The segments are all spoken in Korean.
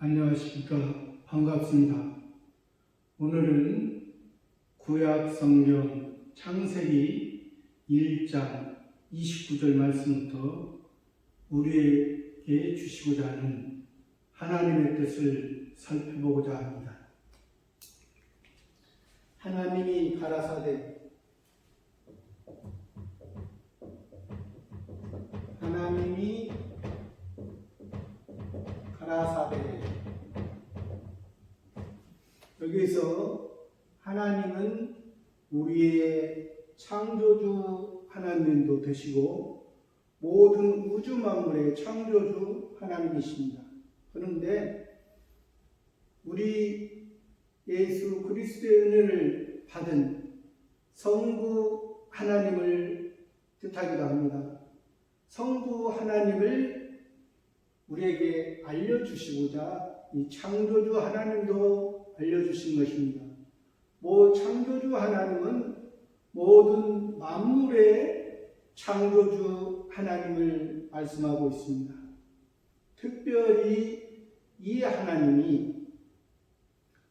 안녕하십니까. 반갑습니다. 오늘은 구약 성경 창세기 1장 29절 말씀부터 우리에게 주시고자 하는 하나님의 뜻을 살펴보고자 합니다. 하나님이 가라사대 여기서 하나님은 우리의 창조주 하나님도 되시고 모든 우주 만물의 창조주 하나님이십니다. 그런데 우리 예수 그리스도의 은혜를 받은 성부 하나님을 뜻하기도 합니다. 성부 하나님을 우리에게 알려주시고자 이 창조주 하나님도 알려주신 것입니다. 창조주 하나님은 모든 만물의 창조주 하나님을 말씀하고 있습니다. 특별히 이 하나님이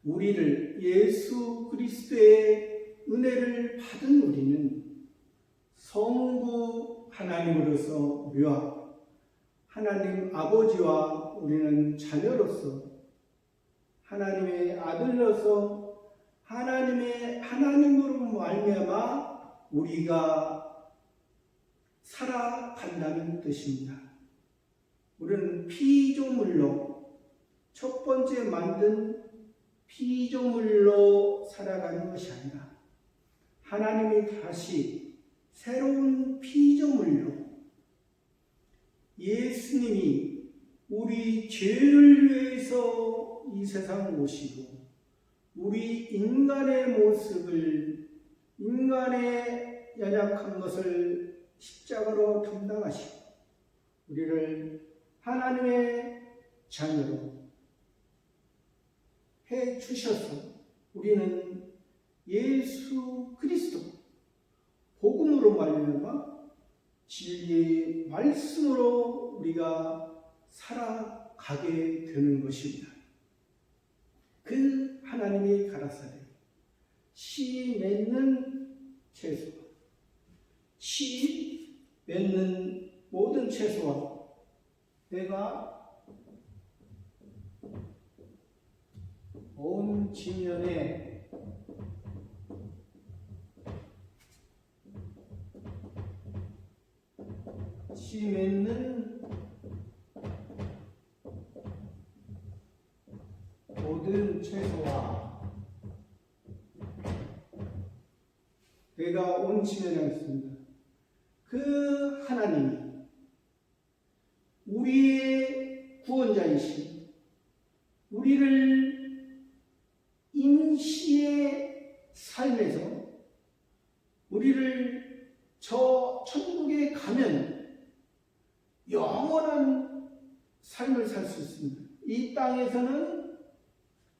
우리를 예수 그리스도의 은혜를 받은 우리는 성부 하나님으로서 우리와 하나님 아버지와 우리는 자녀로서 하나님의 아들로서 하나님으로 말미암아 우리가 살아간다는 뜻입니다. 우리는 피조물로 첫 번째 만든 피조물로 살아가는 것이 아니라 하나님이 다시 새로운 피조물로 예수님이 우리 죄를 위해서 이 세상 오시고 우리 인간의 모습을 인간의 연약한 것을 십자가로 담당하시고 우리를 하나님의 자녀로 해 주셔서 우리는 예수 그리스도 복음으로 말미암아 진리의 말씀으로 우리가 살아가게 되는 것입니다. 그 하나님이 가라사대 씨 맺는 채소, 씨 맺는 모든 채소와 내가 온 지면에 씨 맺는 모든 채소와 내가 온 지면에 있습니다. 그 하나님이 우리의 구원자이신 우리를 임시의 삶에서 우리를 저 천국에 가면 영원한 삶을 살 수 있습니다. 이 땅에서는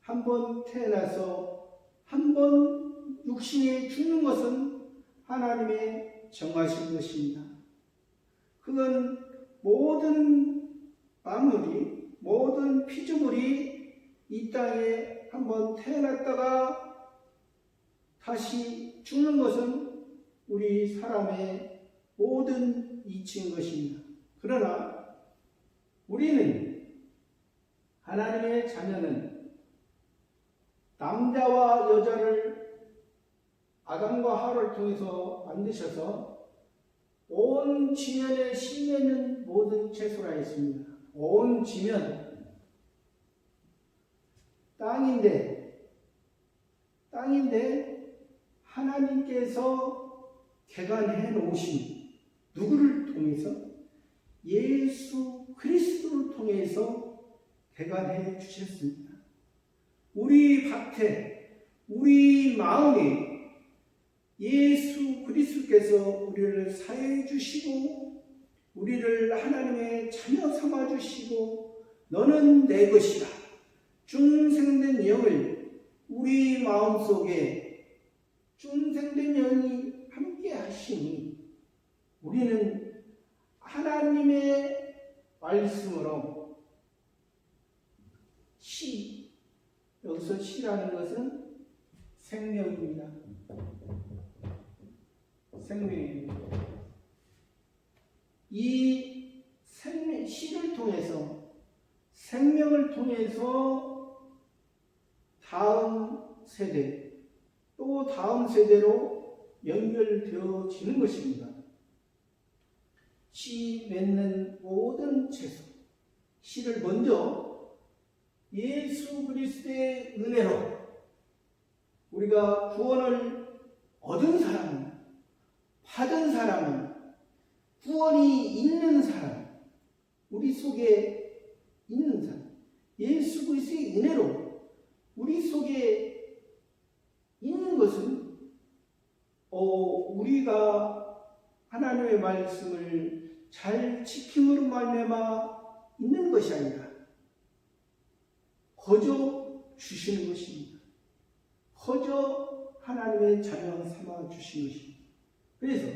한번 태어나서 한번 육신에 죽는 것은 하나님의 정하신 것입니다. 그건 모든 만물이 모든 피조물이 이 땅에 한번 태어났다가 다시 죽는 것은 우리 사람의 모든 이치인 것입니다. 그러나 우리는 하나님의 자녀는 남자와 여자를 아담과 하와를 통해서 만드셔서 온 지면에 씨 맺는 모든 채소라 했습니다. 온 지면 땅인데 하나님께서 개간해 놓으신 누구를 통해서? 예수 그리스도를 통해서 개간해 주셨습니다. 우리 밭에, 우리 마음에 예수 그리스도께서 우리를 사해 주시고 우리를 하나님의 자녀 삼아 주시고 너는 내 것이다. 중생된 영을 우리 마음속에 중생된 영이 함께 하시니 우리는 하나님의 말씀으로 여기서 시라는 것은 생명입니다. 생명입니다. 이 시를 통해서, 생명을 통해서 다음 세대, 또 다음 세대로 연결되어지는 것입니다. 시 맺는 모든 채소, 시를 먼저 예수 그리스도의 은혜로 우리가 구원을 얻은 사람은, 받은 사람은, 구원이 있는 사람, 우리 속에 있는 사람, 예수 그리스도의 은혜로 우리 속에 있는 것은 우리가 하나님의 말씀을 잘 지킴으로 말미암아 있는 것이 아니라 거저 주시는 것입니다. 거저 하나님의 자녀 삼아 주시는 것입니다. 그래서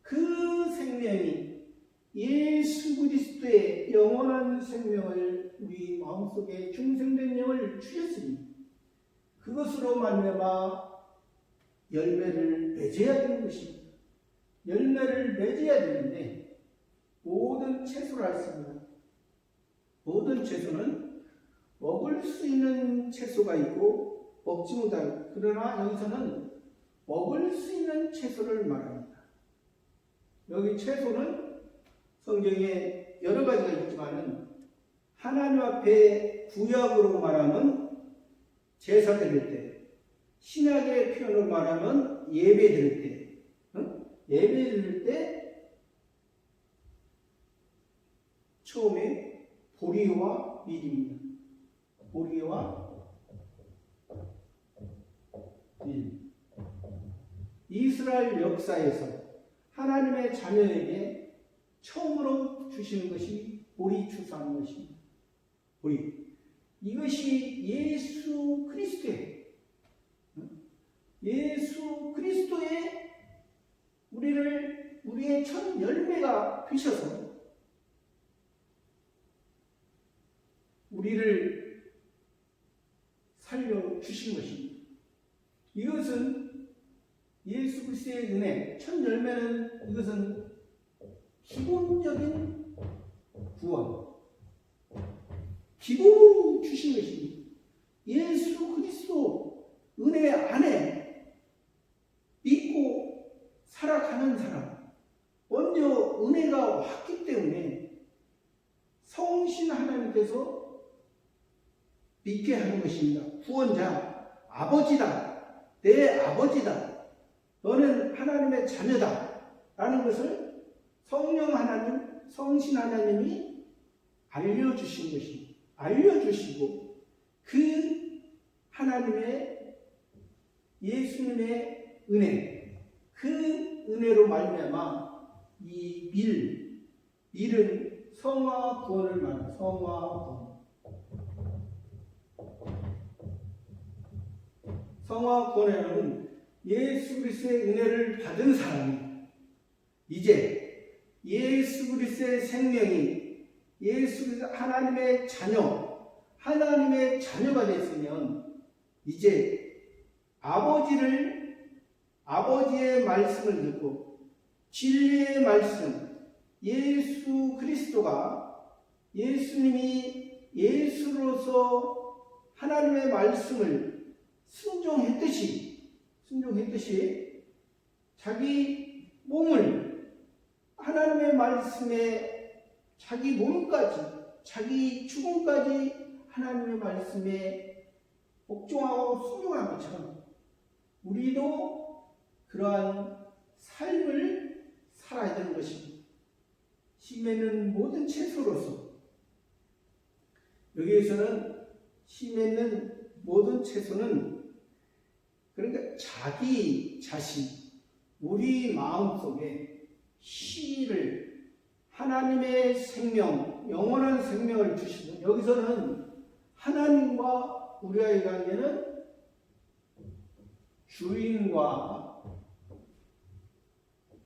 그 생명이 예수 그리스도의 영원한 생명을 우리 마음속에 중생된 영을 주셨으니 그것으로 말미암아 열매를 맺어야 되는 것입니다. 열매를 맺어야 되는데 모든 채소라 했습니다. 모든 채소는 먹을 수 있는 채소가 있고 먹지 못할, 그러나 여기서는 먹을 수 있는 채소를 말합니다. 여기 채소는 성경에 여러 가지가 있지만은 하나님 앞에 구약으로 말하면 제사 드릴 때, 신약의 표현으로 말하면 예배 드릴 때, 예배 드릴 때 처음에 보리와 밀입니다. 보리와 밀. 이스라엘 역사에서 하나님의 자녀에게 처음으로 주시는 것이 보리 추수하는 것입니다. 보리. 이것이 예수 그리스도의 우리의 첫 열매가 되셔서 우리를 살려주신 것입니다. 이것은 예수 그리스도의 은혜, 첫 열매는 이것은 기본적인 구원, 기본으로 주신 것입니다. 예수 그리스도 은혜 안에 믿고 살아가는 사람, 먼저 은혜가 왔기 때문에 성신 하나님께서 믿게 하는 것입니다. 구원자, 아버지다, 내 아버지다, 너는 하나님의 자녀다 라는 것을 성령 하나님, 성신 하나님이 알려주신 것입니다. 알려주시고 그 하나님의 예수님의 은혜, 그 은혜로 말미암아 이 밀은 성화 구원을 말합니다. 성화 구원. 성화 구원에는 예수 그리스도의 은혜를 받은 사람이 이제 예수 그리스도의 생명이 예수 그리스도 하나님의 하나님의 자녀가 됐으면 이제 아버지의 말씀을 듣고 진리의 말씀, 예수 그리스도가 예수님이 예수로서 하나님의 말씀을 순종했듯이 자기 몸을 하나님의 말씀에 자기 몸까지, 자기 죽음까지 하나님의 말씀에 복종하고 순종한 것처럼 우리도 그러한 삶을 살아야 되는 것입니다. 씨 맺는 모든 채소로서, 여기에서는 씨 맺는 모든 채소는 그러니까 자기 자신, 우리 마음속에 씨를, 하나님의 생명, 영원한 생명을 주시는, 여기서는 하나님과 우리와의 관계는 주인과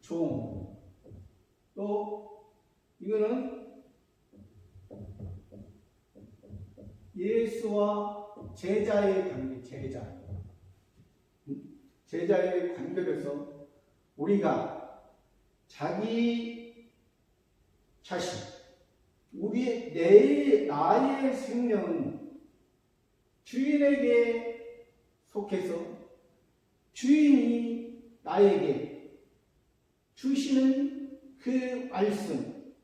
종, 또 이거는 예수와 제자의 관계, 제자의 관계로서 우리가 자기 자신, 나의 생명은 주인에게 속해서 주인이 나에게 주시는 그 말씀,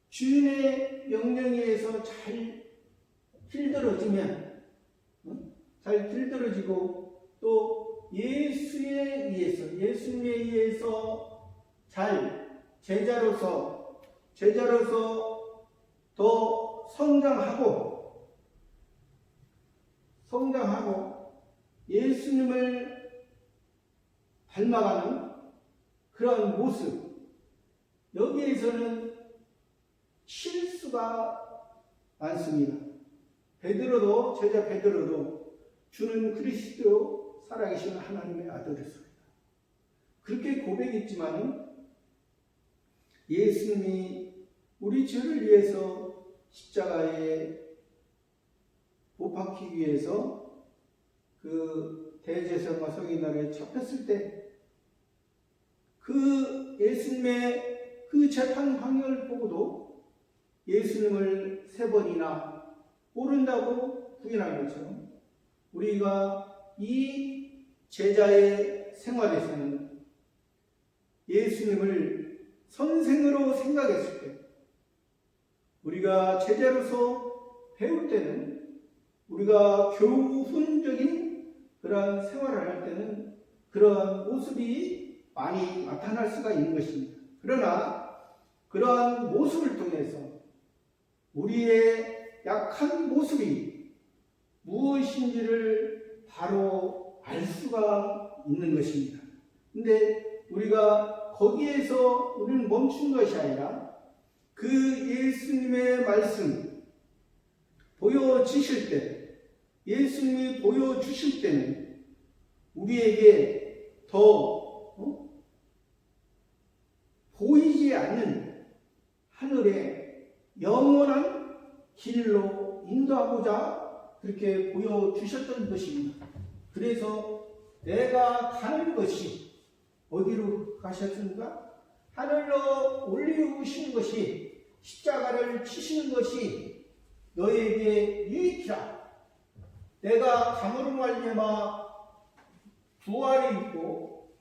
주인의 명령에 의해서 잘 길들어지고 또 예수님에 의해서 잘 제자로서 더 성장하고 예수님을 닮아가는 그런 모습, 여기에서는 실수가 많습니다. 제자 베드로도 주는 그리스도 살아계신 하나님의 아들이었습니다. 그렇게 고백했지만 예수님이 우리 죄를 위해서 십자가에 못 박히기 위해서 그 대제사장과 서기관에게 잡혔을 때 그 예수님의 그 재판 광경을 보고도 예수님을 3번이나 모른다고 부인한 것처럼 우리가 이 제자의 생활에서는 예수님을 선생으로 생각했을 때, 우리가 제자로서 배울 때는, 우리가 교훈적인 그러한 생활을 할 때는 그러한 모습이 많이 나타날 수가 있는 것입니다. 그러나 그러한 모습을 통해서 우리의 약한 모습이 무엇인지를 바로 알 수가 있는 것입니다. 근데 우리가 거기에서 우리는 멈춘 것이 아니라 그 예수님의 말씀 보여주실 때, 예수님이 보여주실 때는 우리에게 더 보이지 않는 하늘의 영원한 길로 인도하고자 그렇게 보여주셨던 것입니다. 그래서 내가 가는 것이 어디로 가셨습니까? 하늘로 올리우시는 것이, 십자가를 치시는 것이 너에게 유익이라. 내가 감으로 말미암아 부활이 있고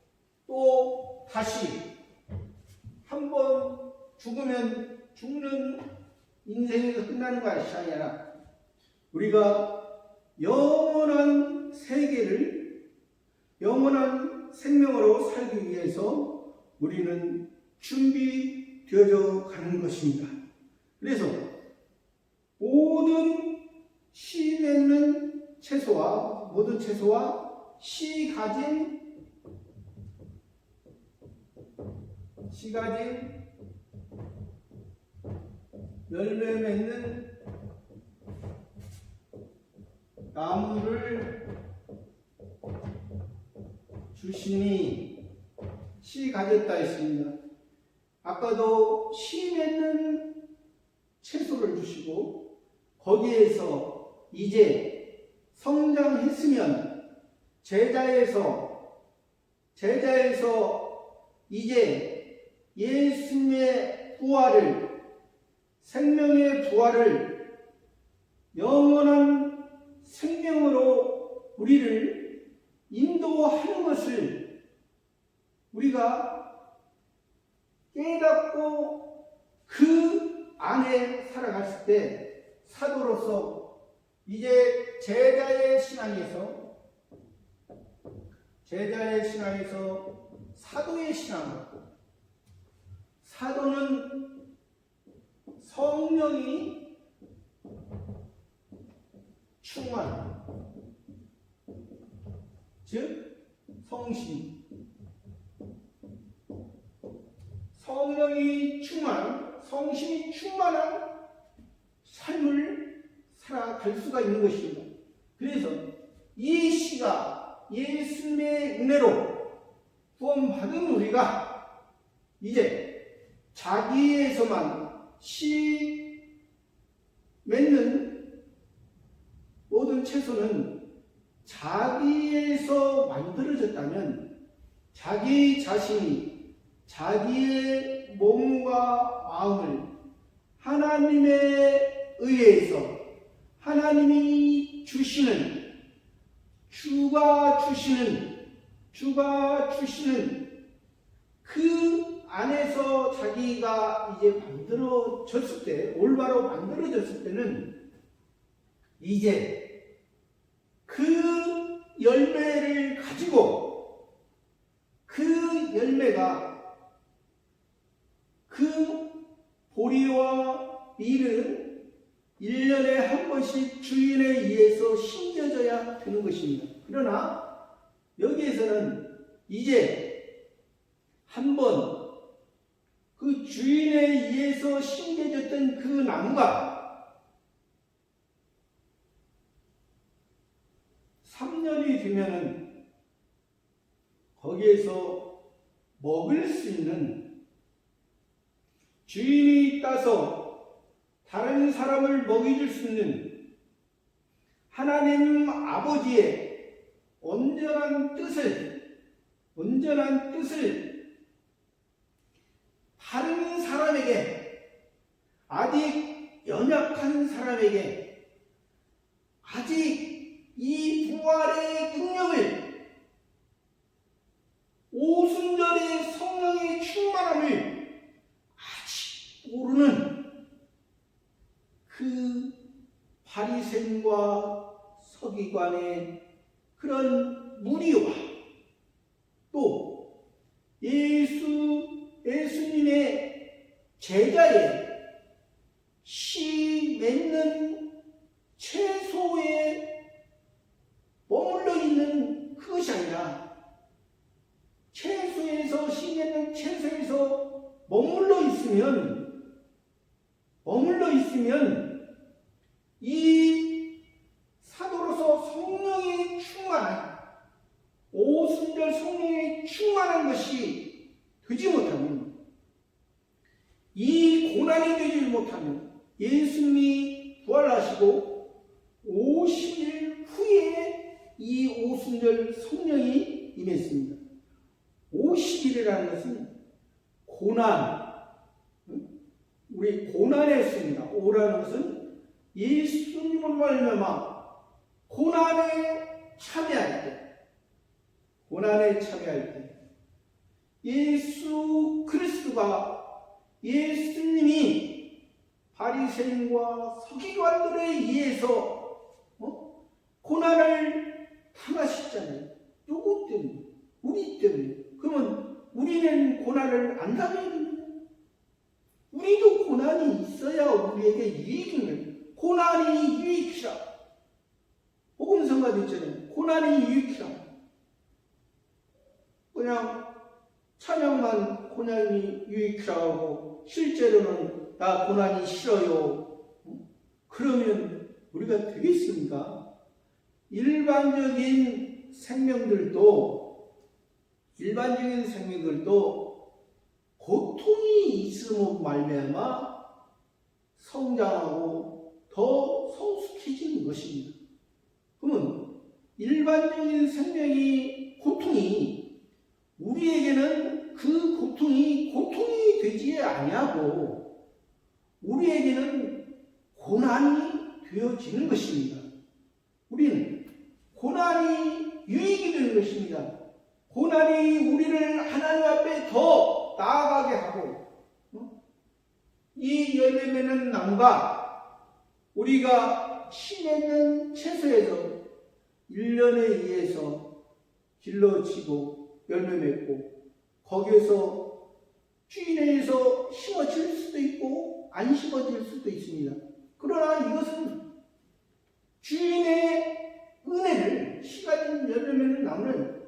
또 다시 한번 죽으면 죽는 인생에서 끝나는 것이 아니라 우리가 영원한 세계를 영원한 생명으로 살기 위해서 우리는 준비되어져 가는 것입니다. 그래서 모든 씨 맺는 채소와 씨 가진 열매 맺는 나무를 주시니 씨 가졌다 했습니다. 아까도 씨 맺는 채소를 주시고 거기에서 이제 성장했으면 제자에서 이제 예수님의 부활을, 생명의 부활을, 영원한 생명으로 우리를 인도하는 것을 우리가 깨닫고 그 안에 살아갔을 때 사도로서 이제 제자의 신앙에서 사도의 신앙으로, 사도는 성령이 충만, 즉 성신, 성령이 충만, 성신이 충만한 삶을 살아갈 수가 있는 것입니다. 그래서 이 씨가 예수님의 은혜로 구원받은 우리가 이제 자기에서만 씨 맺는 모든 모든 채소는 자기에서 만들어졌다면 자기 자신이 자기의 몸과 마음을 하나님에 의해서 하나님이 주시는 주가 주시는 그 안에서 자기가 이제 만들어졌을 때, 올바로 만들어졌을 때는 이제 그 열매를 가지고 그 열매가 그 보리와 밀은 1년에 한 번씩 주인에 의해서 심겨져야 되는 것입니다. 그러나 여기에서는 이제 한번 그 주인에 의해서 심겨졌던 그 나무가 3년이 되면은 거기에서 먹을 수 있는, 주인이 따서 다른 사람을 먹여줄 수 있는 하나님 아버지의 온전한 뜻을 다른 사람에게, 아직 연약한 사람에게, 아직 이 부활의 능력을, 오순절의 성령의 충만함을 아직 모르는 그 바리새인과 서기관의 그런 무리와 또 예수님의 제자의 씨 맺는 채소에 머물러 있는 그것이 아니라, 채소에서 씨 맺는 채소에서 머물러 있으면 이 사도로서 성령의 충만한, 오순절 성령의 충만한 것이 되지 못하면, 이 고난이 되지 못하면, 예수님이 부활하시고 50일 후에 이 오순절 성령이 임했습니다. 50일이라는 것은 고난, 우리 고난의 수입니다. 오라는 것은 예수님을 말미암아 고난에 참여할 때, 예수 그리스도가, 예수님이 바리새인과 서기관들에 의해서 고난을 당하셨잖아요. 누구 때문에? 우리 때문에. 그러면 우리는 고난을 안 당해야 됩니다. 우리도 고난이 있어야 우리에게 유익입니다. 고난이 유익이라. 복음성가도 있잖아요. 고난이 유익이라. 그냥 찬양만 고난이 유익이라고 실제로는 나 고난이 싫어요. 그러면 우리가 되겠습니까? 일반적인 생명들도 고통이 있음으로 말미암아 성장하고 더 성숙해지는 것입니다. 그러면 일반적인 생명이 고통이, 우리에게는 그 고통이 되지 아니하고 우리에게는 고난이 되어지는 것입니다. 우리는 고난이 유익이 되는 것입니다. 고난이 우리를 하나님 앞에 더 나아가게 하고, 이 열매 맺는 나무가 우리가 씨 맺는 채소에서 1년에 의해서 길러지고 열매 맺고, 거기에서 주인에 의해서 심어질 수도 있고 안 심어질 수도 있습니다. 그러나 이것은 주인의 은혜를, 씨가 진 열매 맺는 나무는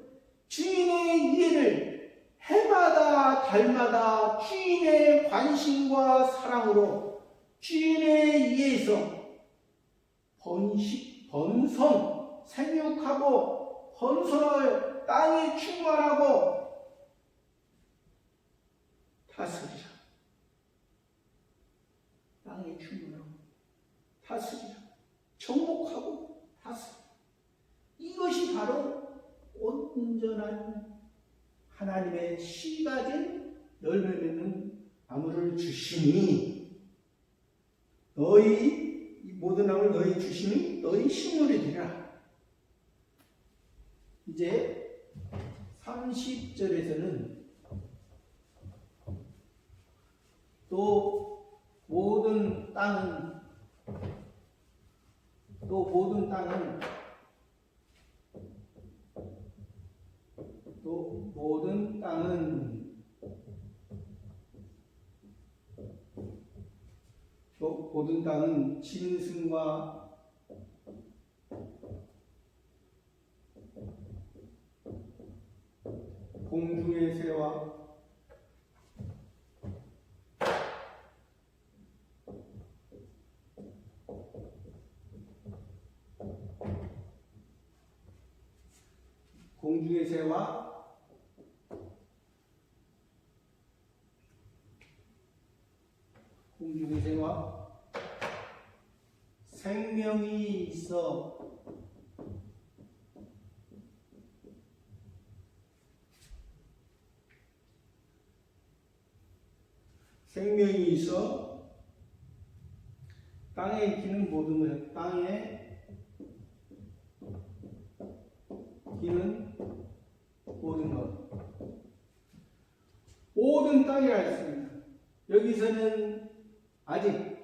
주인의 이해를 해마다 달마다 주인의 관심과 사랑으로 주인에 의해서 번성, 생육하고 번성을 땅에 충만하고 다스리라. 땅에 충만하고 다스리라. 정복하고 다스림. 이것이 바로 온전한 하나님의 씨 가진 열매 맺는 나무를 주시니 너희 이 모든 나무를 너희 주시니 너희 식물이 되리라. 이제 30절에서는 또 모든 땅은 짐승과 공중의 새와 생명이 있어 땅에 기는 모든 것, 땅에 기는 모든 것, 모든 땅이라 했습니다. 여기서는 아직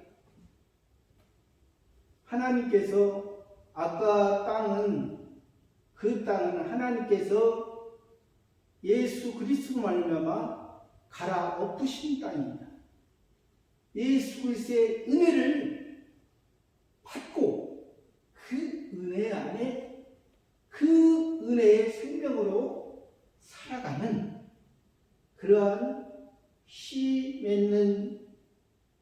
하나님께서 아까 그 땅은 하나님께서 예수 그리스도 말미암아 갈아엎으신 땅입니다. 예수 그리스도의 은혜를 받고 그 은혜 안에 그 은혜의 생명으로 살아가는 그러한 씨 맺는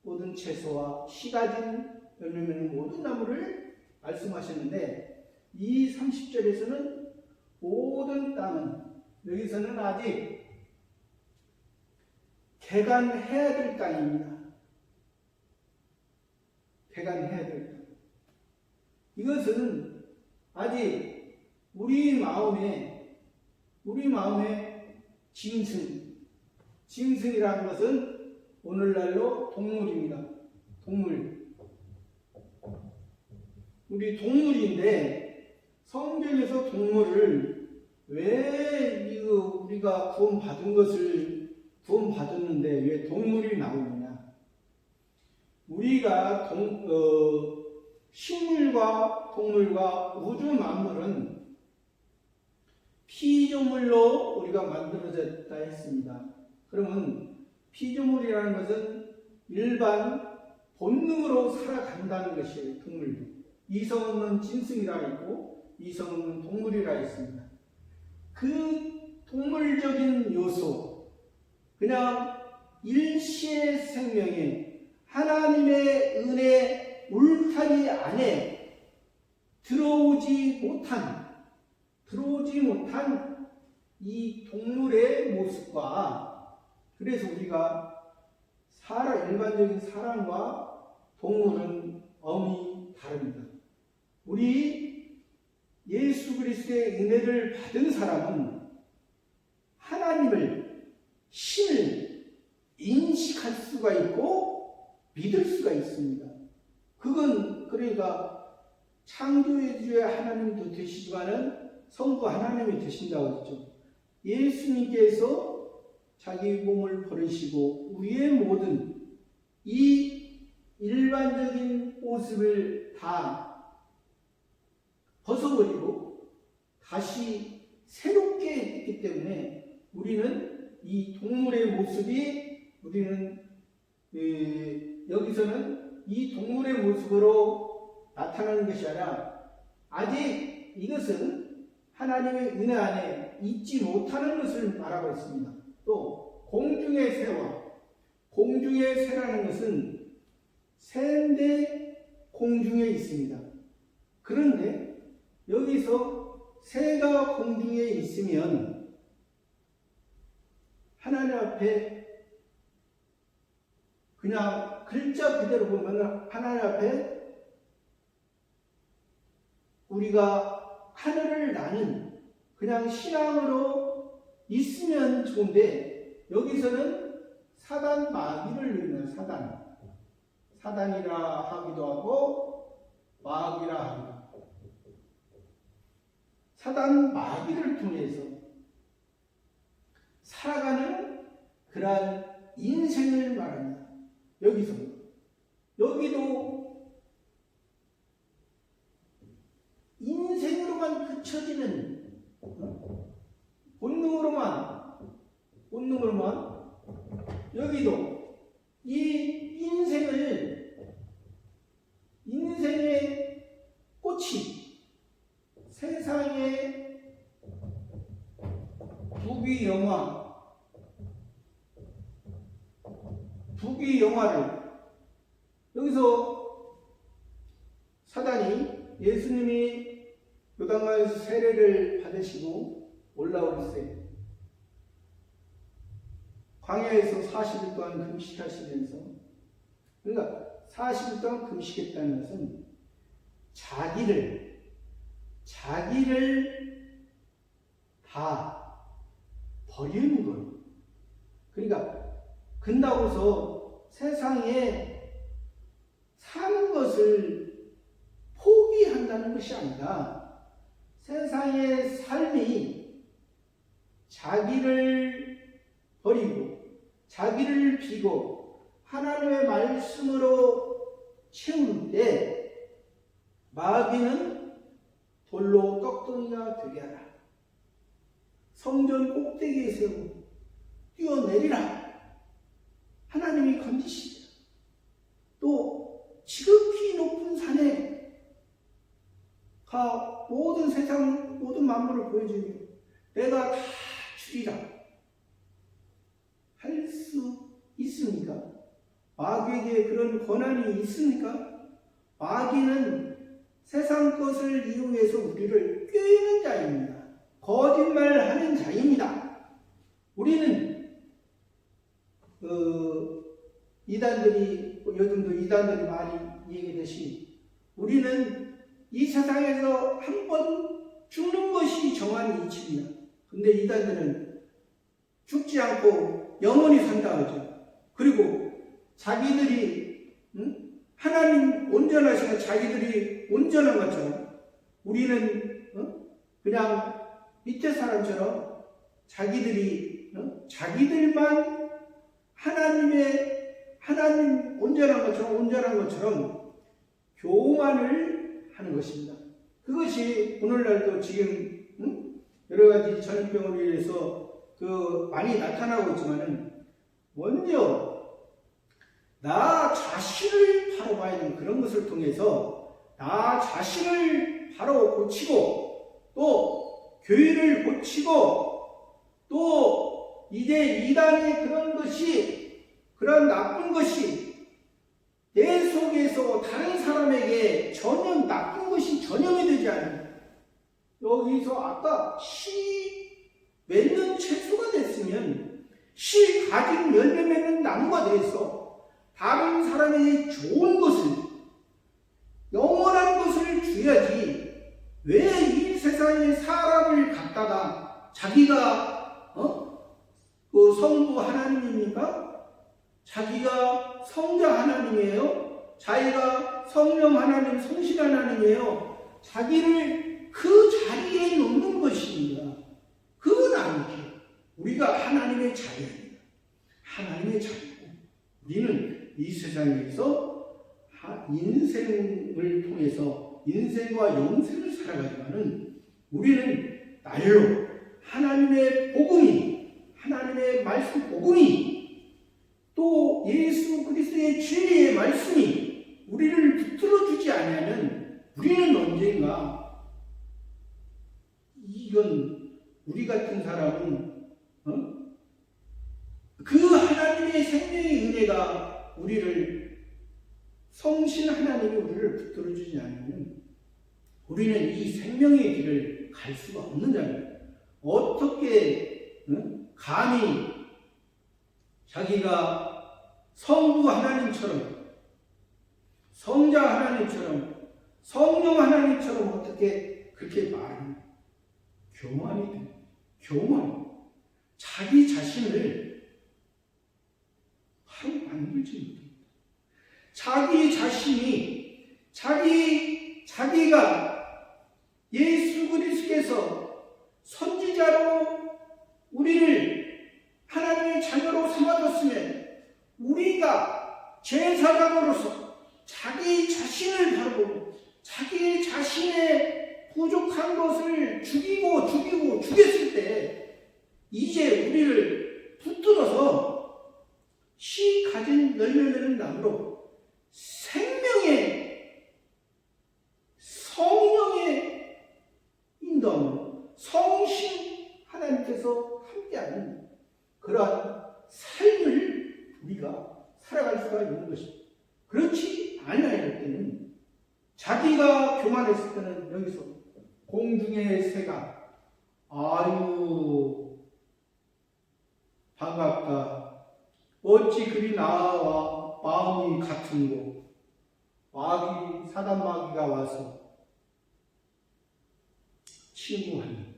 모든 채소와 씨 가진 열매 맺는 모든 나무를 말씀하셨는데 이 30절에서는 모든 땅은 여기서는 아직 개간해야 될 땅입니다. 개간해야 될 땅. 이것은 아직 우리 마음에 짐승이라는 것은 오늘날로 동물입니다. 우리 동물인데 성경에서 동물을 왜 우리가 구원받았는데 왜 동물이 나오느냐? 우리가 식물과 동물과 우주 만물은 피조물로 우리가 만들어졌다 했습니다. 그러면 피조물이라는 것은 일반 본능으로 살아간다는 것이에요. 동물도. 이성 없는 짐승이라 있고 이성 없는 동물이라 있습니다. 그 동물적인 요소, 그냥 일시의 생명에 하나님의 은혜 울타리 안에 들어오지 못한 이 동물의 모습과, 그래서 우리가 일반적인 사람과 동물은 엄히 다릅니다. 우리 예수 그리스도의 은혜를 받은 사람은 하나님을, 신을 인식할 수가 있고 믿을 수가 있습니다. 그건 그러니까 창조의 주의 하나님도 되시지만은 성부 하나님이 되신다고 했죠. 예수님께서 자기 몸을 버리시고 우리의 모든 이 일반적인 모습을 다 벗어버리고 다시 새롭게 했기 때문에 우리는 이 동물의 모습이 여기서는 이 동물의 모습으로 나타나는 것이 아니라 아직 이것은 하나님의 은혜 안에 있지 못하는 것을 말하고 있습니다. 또 공중의 새라는 것은 새인데 공중에 있습니다. 그런데 여기서 새가 공중에 있으면 하나님 앞에 그냥 글자 그대로 보면 하나님 앞에 우리가 하늘을 나는 그냥 신앙으로 있으면 좋은데 여기서는 사단 마귀를 의미하는 사단이라 하기도 하고 마귀라 하기도 하고 사단 마귀를 통해서 살아가는 그러한 인생을 말합니다. 여기도 인생으로만 그쳐지는 본능으로만 여기도 이 인생의 꽃이 세상의 부귀영화를 여기서 사단이 예수님이 요단강에서 세례를 받으시고 올라올 때 광야에서 40일 동안 금식하시면서 그러니까 40일 동안 금식했다는 것은 자기를 다 버리는 거예요. 그러니까 끝나고서 세상에 사는 것을 포기한다는 것이 아니라 세상의 삶이 자기를 버리고 자기를 비고 하나님의 말씀으로 채울 때 마귀는 돌로 떡덩이가 되게 하라. 성전 꼭대기에 세우고 뛰어내리라. 하나님이 건지시라. 또 지극히 높은 산에 가 모든 세상 모든 만물을 보여주니 내가 다 주리라. 할 수 있습니까? 마귀에게 그런 권한이 있습니까? 마귀는 세상 것을 이용해서 우리를 꾀는 자입니다. 거짓말하는 자입니다. 우리는 이단들이 요즘도 이단들이 많이 얘기하듯이 우리는 이 세상에서 한 번 죽는 것이 정한 이치입니다. 근데 이단들은 죽지 않고 영원히 산다 하죠. 그리고 자기들이 하나님 온전하시고 자기들이 온전한 것처럼 우리는 그냥 밑에 사람처럼 자기들만 하나님 온전한 것처럼 교만을 하는 것입니다. 그것이 오늘날도 지금 여러 가지 전염병으로 인해서 많이 나타나고 있지만은 먼저 나 자신을 바로 봐야 되는 그런 것을 통해서 나 자신을 바로 고치고 또 교회를 고치고 또 이제 이단의 그런 나쁜 것이 내 속에서 다른 사람에게 전혀 나쁜 것이 전염이 되지 않는 여기서 아까 씨 맺는 채소가 됐으면 씨 가진 열매 맺는 나무가 돼서 다른 사람에게 좋은 것을 영원한 것을 줘야지 왜 이 세상에 사람을 갖다가 자기가 성부 하나님입니까? 자기가 성자 하나님이에요? 자기가 성령 하나님, 성신 하나님이에요? 자기를 그 자리에 놓는 것입니다. 그건 아니지. 우리가 하나님의 자리입니다. 하나님의 자리고 우리는 이 세상에서 인생을 통해서 인생과 영생을 살아가지만은 우리는 날로 하나님의 복음이 하나님의 말씀 복음이 또 예수 그리스도의 진리의 말씀이 우리를 붙들어 주지 않으면 우리는 언젠가 이건 우리 같은 사람은 그 하나님의 생명의 은혜가 우리를 성신 하나님이 우리를 붙들어 주지 않으면 우리는 이 생명의 길을 갈 수가 없는 자입니다. 어떻게 감히 자기가 성부 하나님처럼 성자 하나님처럼 성령 하나님처럼 어떻게 그렇게 말하는 교만이 돼. 교만. 자기 자신을 바로 만들지 못합니다. 자기 자신이 자기가 예수 그리스도께서 선지자로 우리를 하나님의 자녀로 삼아줬으면 우리가 제사장으로서 자기 자신을 바라보고 자기 자신의 부족한 것을 죽였을 때 이제 우리를 붙들어서 씨 가진 열매 맺는 나무로 생명의 성령의 인도함으로 성신 하나님께서 함께하는 그러한 삶을 우리가 살아갈 수가 있는 것입니다. 그렇지 않을 때는 자기가 교만했을 때는 여기서 공중의 새가 아유 반갑다. 어찌 그리 나와 마음이 같은고. 사단 마귀가 와서 친구하는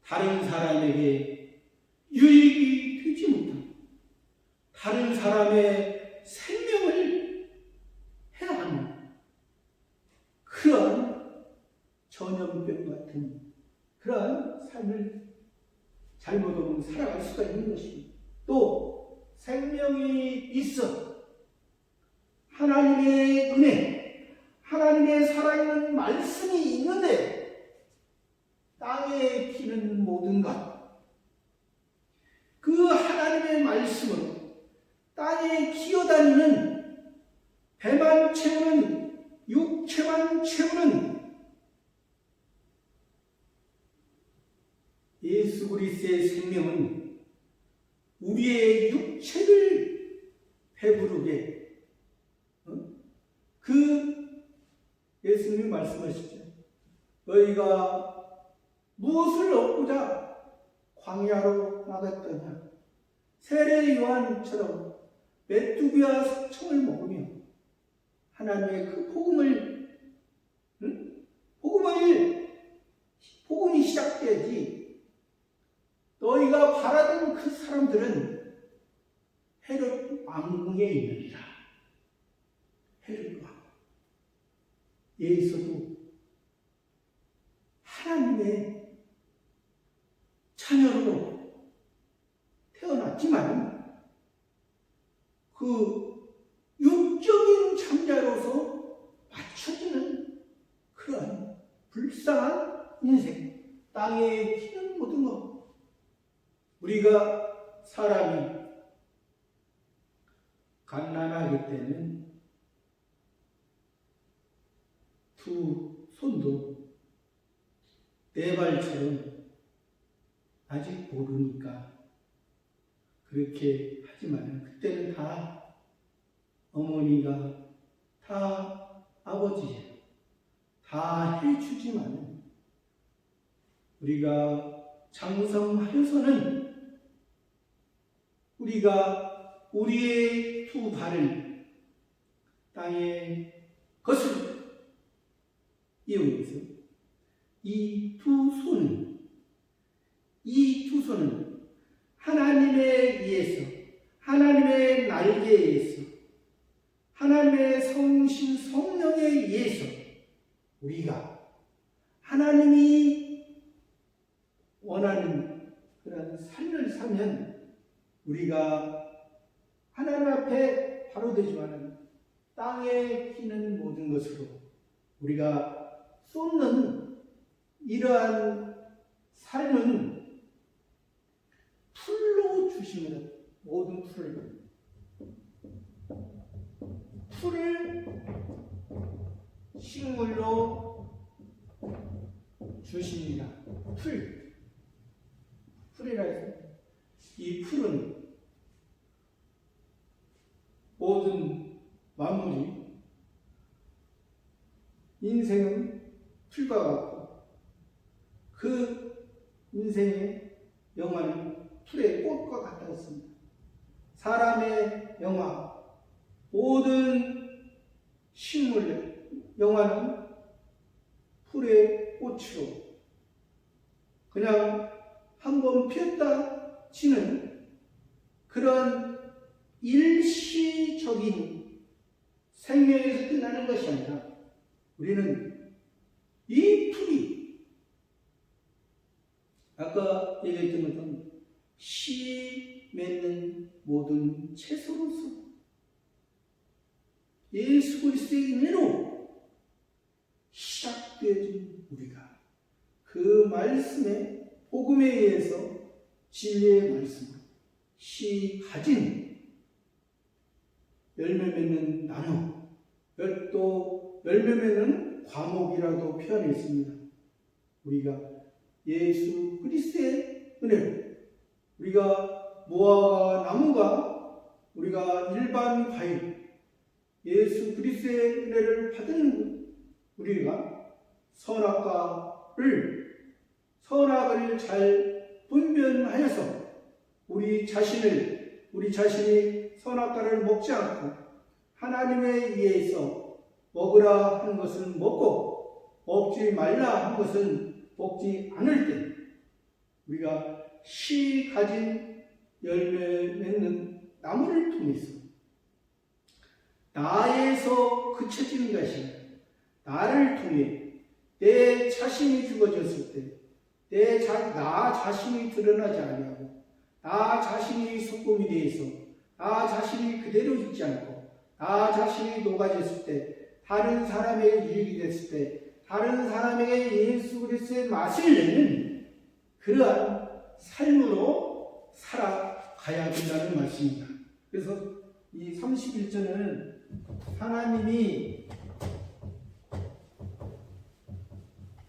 다른 사람에게 유익이 되지 못한 다른 사람의 생명을 해야 하는 그러한 전염병 같은 그러한 삶을 잘못 오면 살아갈 수가 있는 것입니다. 또 생명이 있어 하나님의 은혜, 하나님의 살아있는 말씀이 있는데 땅에 피는 모든 것, 그 하나님의 말씀으로 땅에 기어다니는 배만 채우는 육체만 채우는 예수 그리스도의 생명은 우리의 육체를 배부르게 그 예수님이 말씀하시죠. 너희가 무엇을 얻고자 광야로 나갔더냐. 세례 요한처럼 메뚜기와 석청을 먹으며 하나님의 그 복음이 시작되지. 너희가 바라던 그 사람들은 헤롯 왕궁에 있느니라. 헤롯 왕. 예수도 하나님의 자녀로 태어났지만 그 육적인 창자로서 맞춰지는 그런 불쌍한 인생, 땅에 피는 모든 것. 우리가 사람이 갓난아기 때는 두 손도 네 발처럼 아직 모르니까 그렇게 하지만 그때는 다 어머니가 다 아버지 다 해주지만 우리가 장성하여서는 우리가 우리의 두 발을 땅에 거슬러 이용해서 이 두 손은 하나님에 의해서 하나님의 날개에 의해서 하나님의 성신 성령에 의해서 우리가 하나님이 원하는 그런 삶을 살면 우리가 하나님 앞에 바로 되지만은 땅에 피는 모든 것으로 우리가 쏟는 이러한 삶은 풀로 주시는 모든 풀을 식물로 주십니다. 풀이라 해서 이 풀은 모든 만물이 인생은 풀과 같고 그 인생의 영화는 풀의 꽃과 같았습니다. 사람의 영화, 모든 식물, 영화는 풀의 꽃으로 그냥 한번 피었다 치는 그런 일시적인 생명에서 끝나는 것이 아니라 우리는 이 풀이 아까 얘기했던 것처럼 씨 맺는 모든 채소로서 예수 그리스도의 은혜로 시작되어진 우리가 그 말씀의 복음에 의해서 진리의 말씀으로 씨 가진 열매 맺는 나무, 또 열매 맺는 과목이라도 표현했습니다. 우리가 예수 그리스도의 은혜로 우리가 무화과 나무가 우리가 일반 과일 예수 그리스도의 은혜를 받은 우리가 선악을 잘 분별하여서 우리 자신이 선악과를 먹지 않고 하나님에 의해서 먹으라 한 것은 먹고 먹지 말라 한 것은 먹지 않을 때 우리가 씨 가진 열매 맺는 나무를 통해서 나에서 그쳐지는 것이 나를 통해 내 자신이 죽어졌을 때 나 자신이 드러나지 아니하고 나 자신이 소금이 되어서 나 자신이 그대로 있지 않고 나 자신이 녹아졌을 때 다른 사람에게 유익이 됐을 때 다른 사람에게 예수 그리스도의 맛을 내는 그러한 삶으로 살아가야 된다는 말씀입니다. 그래서 이 31절에는 하나님이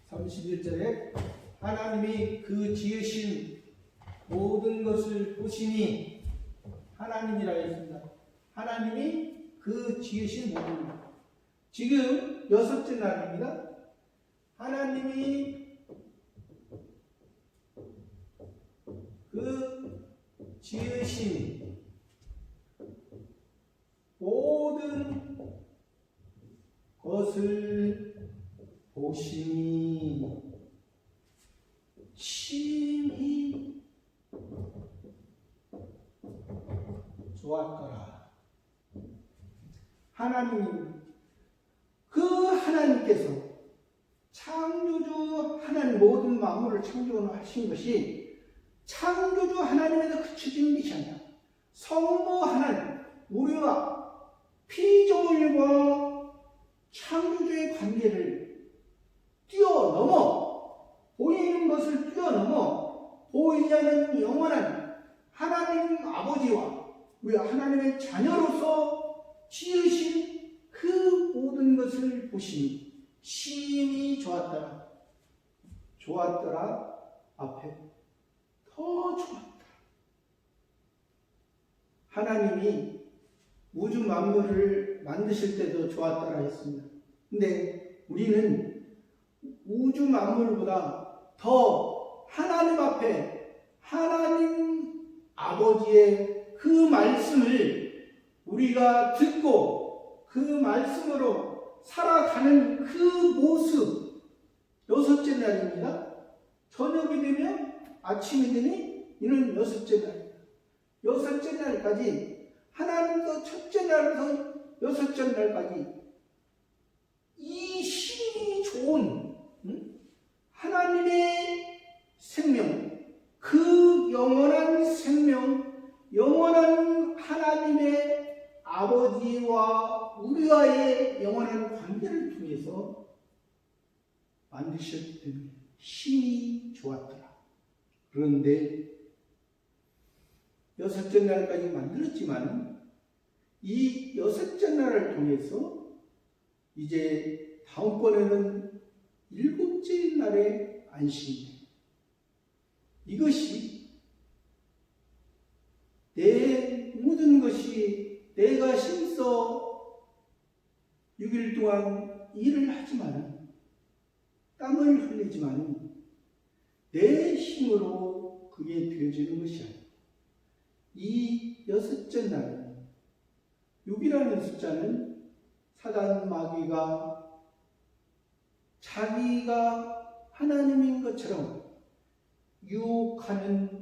31절에 하나님이 그 지으신 모든 것을 보시니 하나님이라 했습니다. 하나님이 그 지으신 모든 것. 지금 6째 날입니다. 하나님이 그 지으신 모든 것을 보시니 심히 좋았더라. 하나님께서 창조주 하나님 모든 만물을 창조하신 것이 창조주 하나님에서 그쳐지는 것이 아니라 성부 하나님 우리와 피조물과 창조주의 관계를 뛰어넘어 보이는 것을 뛰어넘어 보이지 않는 영원한 하나님 아버지와 우리 하나님의 자녀로서 지으신 그 모든 것을 보시니 심히 좋았더라. 좋았더라 앞에 더 좋았다. 하나님이 우주 만물을 만드실 때도 좋았더라 했습니다. 근데 우리는 우주 만물보다 더 하나님 앞에 하나님 아버지의 그 말씀을 우리가 듣고 그 말씀으로 살아가는 그 모습 6째 날입니다. 저녁이 되면 아침이 되니 이는 6째 날입니다. 6째 날까지 하나님도 첫째 날부터 6째 날까지 이 힘이 좋은 하나님의 생명 그 영원한 생명 영원한 하나님의 아버지와 우리와의 영원한 관계를 통해서 만드셨기 때문에 힘이 좋았더라. 그런데 6째 날까지 만들었지만 이 6째 날을 통해서 이제 다음번에는 7째 날의 안식입니다. 이것이 내 모든 것이 내가 힘써 6일 동안 일을 하지만 땀을 흘리지만 내 힘으로 그게 되어지는 것이 아니고 이 6째 날은 6이라는 숫자는 사단 마귀가 자기가 하나님인 것처럼 유혹하는